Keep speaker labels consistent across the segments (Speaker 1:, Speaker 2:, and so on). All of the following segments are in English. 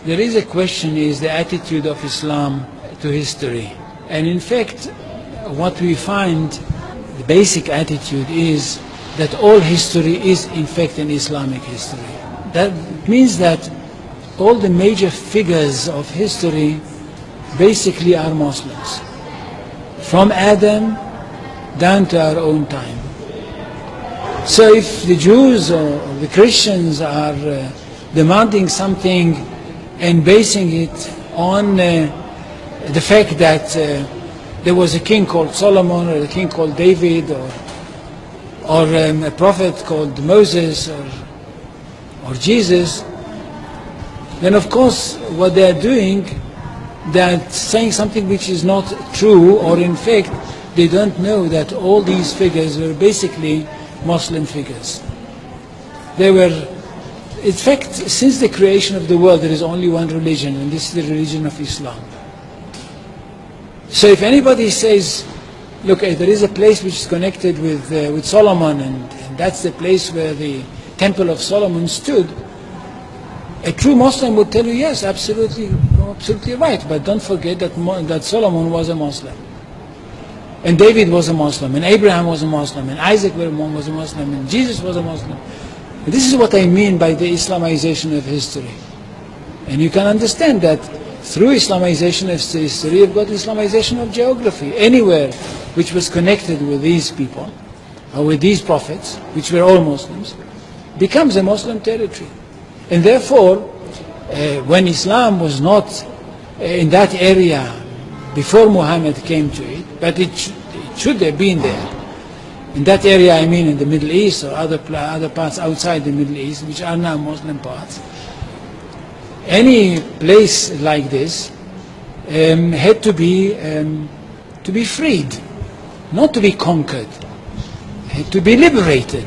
Speaker 1: there is a question, is the attitude of Islam to history. And in fact, what we find, the basic attitude is that all history is in fact an Islamic history. That means that all the major figures of history basically are Muslims. From Adam down to our own time. So if the Jews or the Christians are demanding something and basing it on the fact that there was a king called Solomon, or a king called David, or a prophet called Moses, or Jesus, then of course what they are doing, they're saying something which is not true, or in fact they don't know that all these figures were basically Muslim figures. They were, in fact, since the creation of the world there is only one religion, and this is the religion of Islam. So if anybody says, look, there is a place which is connected with Solomon, and that's the place where the Temple of Solomon stood, a true Muslim would tell you, yes, absolutely right, but don't forget that Solomon was a Muslim, and David was a Muslim, and Abraham was a Muslim, and Isaac was a Muslim, and Jesus was a Muslim. And this is what I mean by the Islamization of history. And you can understand that through Islamization of history, you've got Islamization of geography. Anywhere which was connected with these people, or with these prophets, which were all Muslims, becomes a Muslim territory. And therefore, when Islam was not in that area before Muhammad came to it, but it should have been there. In that area, I mean in the Middle East or other parts outside the Middle East, which are now Muslim parts. Any place like this had to be freed, not to be conquered, had to be liberated.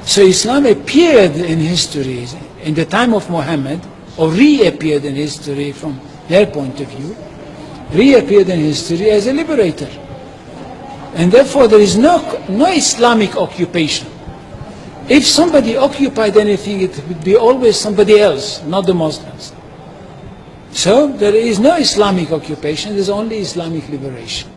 Speaker 1: So Islam appeared in history in the time of Muhammad, or reappeared in history from their point of view, reappeared in history as a liberator. And therefore there is no Islamic occupation. If somebody occupied anything, it would be always somebody else, not the Muslims. So there is no Islamic occupation, there is only Islamic liberation.